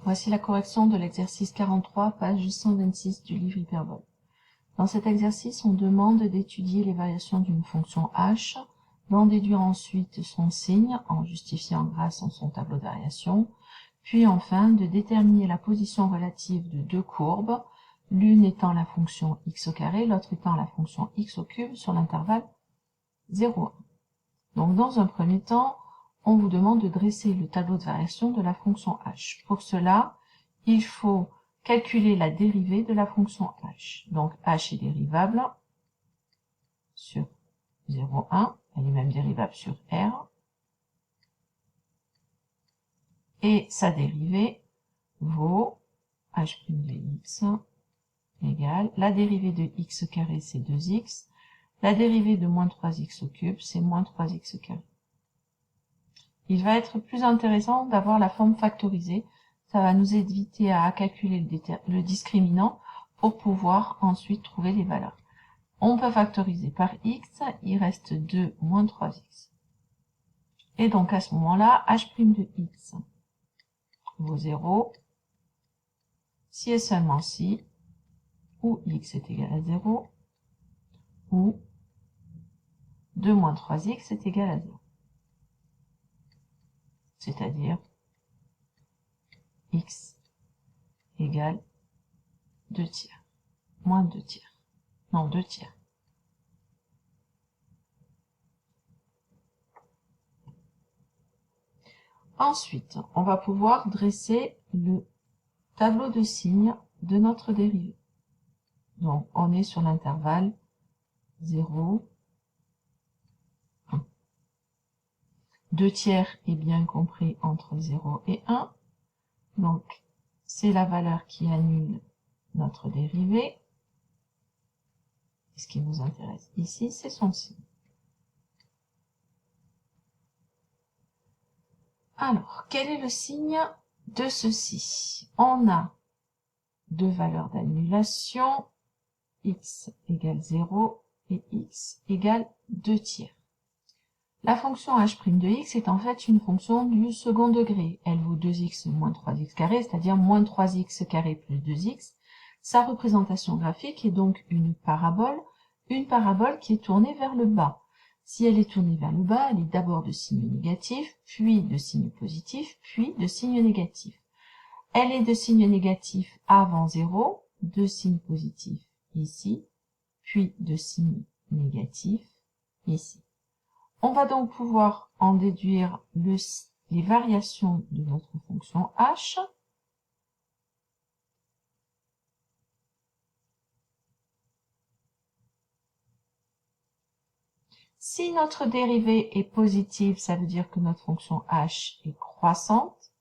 Voici la correction de l'exercice 43, page 126 du livre Hyperbole. Dans cet exercice, on demande d'étudier les variations d'une fonction h, d'en déduire ensuite son signe, en justifiant grâce à son tableau de variation, puis enfin de déterminer la position relative de deux courbes, l'une étant la fonction x au carré, l'autre étant la fonction x au cube sur l'intervalle 0,1. Donc dans un premier temps, on vous demande de dresser le tableau de variation de la fonction h. Pour cela, il faut calculer la dérivée de la fonction h. Donc h est dérivable sur 0,1, elle est même dérivable sur r, et sa dérivée vaut h' de x égale la dérivée de x au carré, c'est 2x, la dérivée de moins 3x au cube, c'est moins 3x au carré. Il va être plus intéressant d'avoir la forme factorisée. Ça va nous éviter à calculer le discriminant pour pouvoir ensuite trouver les valeurs. On peut factoriser par x, il reste 2 moins 3x. Et donc à ce moment-là, h' de x vaut 0, si et seulement si, ou x est égal à 0, ou 2 moins 3x est égal à 0. C'est-à-dire x égale 2 tiers, moins 2 tiers, non 2 tiers. Ensuite, on va pouvoir dresser le tableau de signes de notre dérivée. Donc, on est sur l'intervalle 0, 1. 2 tiers est bien compris entre 0 et 1. Donc, c'est la valeur qui annule notre dérivée. Et ce qui nous intéresse ici, c'est son signe. Alors, quel est le signe de ceci? On a deux valeurs d'annulation, x égale 0 et x égale 2 tiers. La fonction h' de x est en fait une fonction du second degré. Elle vaut 2x moins 3x carré, c'est-à-dire moins 3x carré plus 2x. Sa représentation graphique est donc une parabole qui est tournée vers le bas. Si elle est tournée vers le bas, elle est d'abord de signe négatif, puis de signe positif, puis de signe négatif. Elle est de signe négatif avant 0, de signe positif ici, puis de signe négatif ici. On va donc pouvoir en déduire les variations de notre fonction h. Si notre dérivée est positive, ça veut dire que notre fonction h est croissante.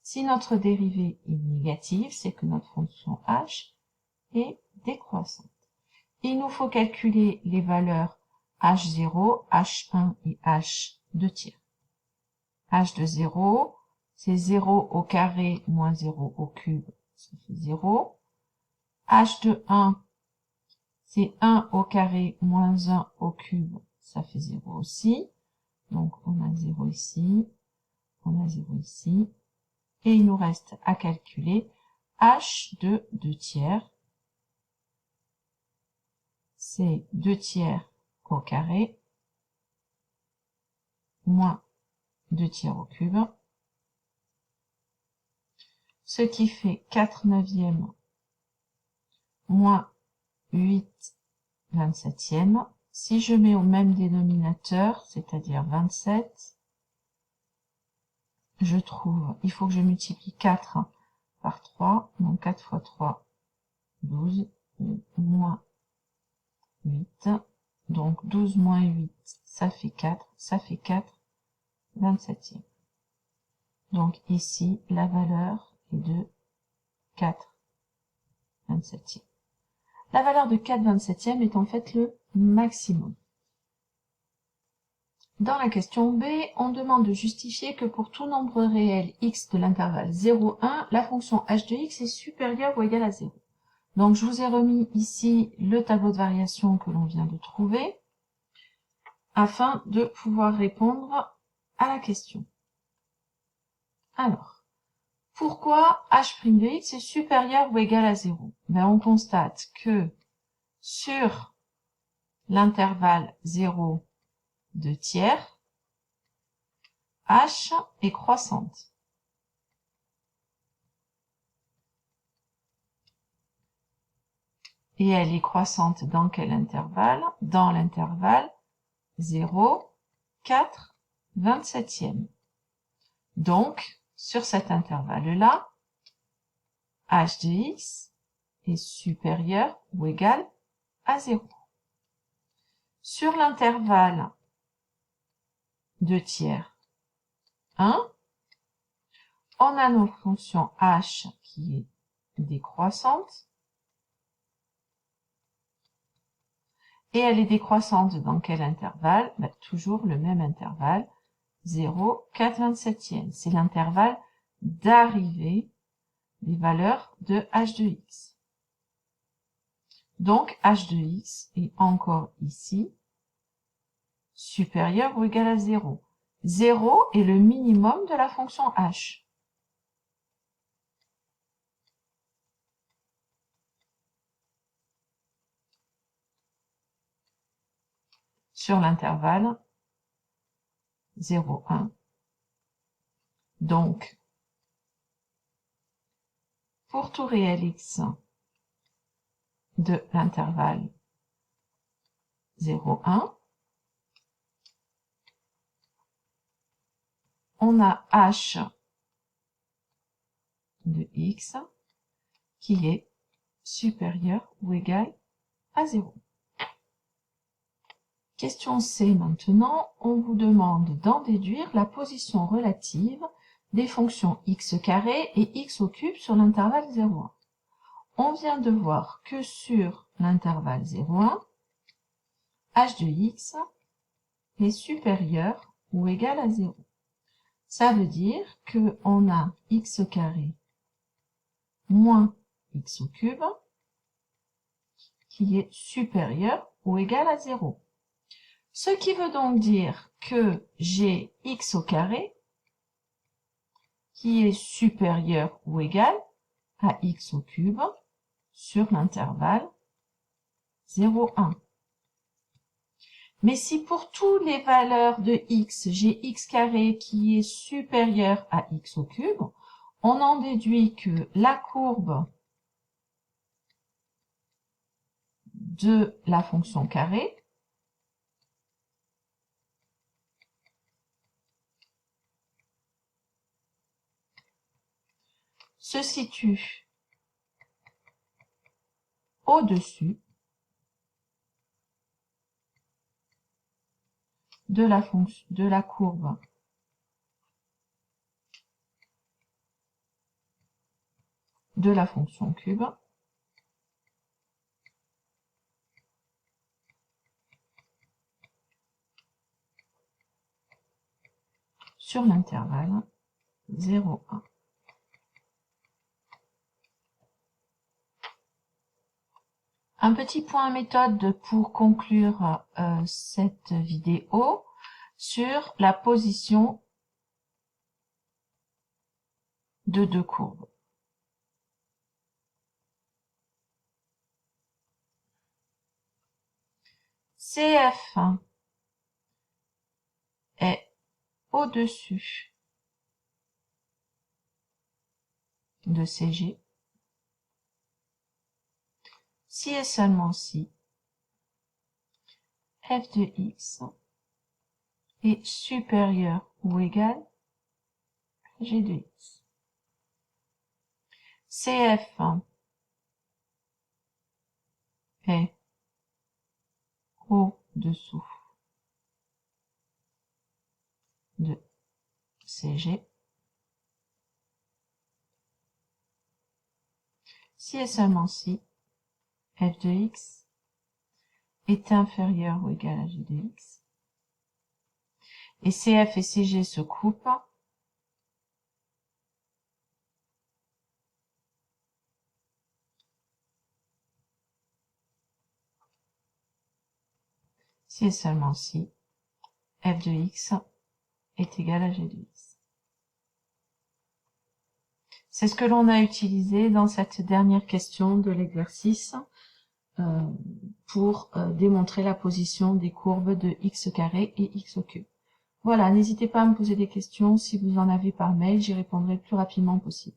Si notre dérivée est négative, c'est que notre fonction h est décroissante. Il nous faut calculer les valeurs h0, h1 et h de tiers. h de 0, c'est 0 au carré moins 0 au cube, ça fait 0. h de 1, c'est 1 au carré moins 1 au cube, ça fait 0 aussi. Donc on a 0 ici, on a 0 ici. Et il nous reste à calculer h de 2 tiers. C'est 2 tiers au carré moins 2 tiers au cube, ce qui fait 4 neuvièmes moins 8 27e. Si je mets au même dénominateur, c'est-à-dire 27, je trouve, il faut que je multiplie 4 par 3, donc 4 fois 3, 12, moins 8, donc 12 moins 8, ça fait 4 27e. Donc ici, la valeur est de 4 27e. La valeur de 4 27e est en fait le maximum. Dans la question B, on demande de justifier que pour tout nombre réel x de l'intervalle 0, 1, la fonction h de x est supérieure ou égale à 0. Donc je vous ai remis ici le tableau de variation que l'on vient de trouver, afin de pouvoir répondre à la question. Alors, Pourquoi h' de x est supérieur ou égal à 0? Ben, on constate que sur l'intervalle 0, 2 tiers, h est croissante. Et elle est croissante dans quel intervalle? Dans l'intervalle 0, 4, 27e. Donc, sur cet intervalle-là, h de x est supérieur ou égal à 0. Sur l'intervalle 2 tiers 1, on a nos fonctions h qui est décroissante. Et elle est décroissante dans quel intervalle? Ben, toujours le même intervalle, 0, 4, 27e. C'est l'intervalle d'arrivée des valeurs de h de x. Donc, h de x est encore ici supérieur ou égal à 0. 0 est le minimum de la fonction h. Sur l'intervalle 0, 1. Donc, pour tout réel x de l'intervalle 0, 1, on a h de x qui est supérieur ou égal à 0. Question C maintenant, on vous demande d'en déduire la position relative des fonctions x carré et x au cube sur l'intervalle 0,1. On vient de voir que sur l'intervalle 0,1, h de x est supérieur ou égal à 0. Ça veut dire qu'on a x carré moins x au cube qui est supérieur ou égal à 0. Ce qui veut donc dire que j'ai x au carré qui est supérieur ou égal à x au cube sur l'intervalle 0,1. Mais si pour toutes les valeurs de x, j'ai x carré qui est supérieur à x au cube, on en déduit que la courbe de la fonction carré se situe au-dessus de la courbe de la fonction cube sur l'intervalle 0,1. Un petit point méthode pour conclure cette vidéo sur la position de deux courbes. CF est au-dessus de CG si et seulement si f de x est supérieur ou égal à g de x. CF est au-dessous de CG si et seulement si f de x est inférieur ou égal à g de x, et CF et CG se coupent si et seulement si f de x est égal à g de x. C'est ce que l'on a utilisé dans cette dernière question de l'exercice pour démontrer la position des courbes de x carré et x au cube. Voilà, n'hésitez pas à me poser des questions. Si vous en avez par mail, j'y répondrai le plus rapidement possible.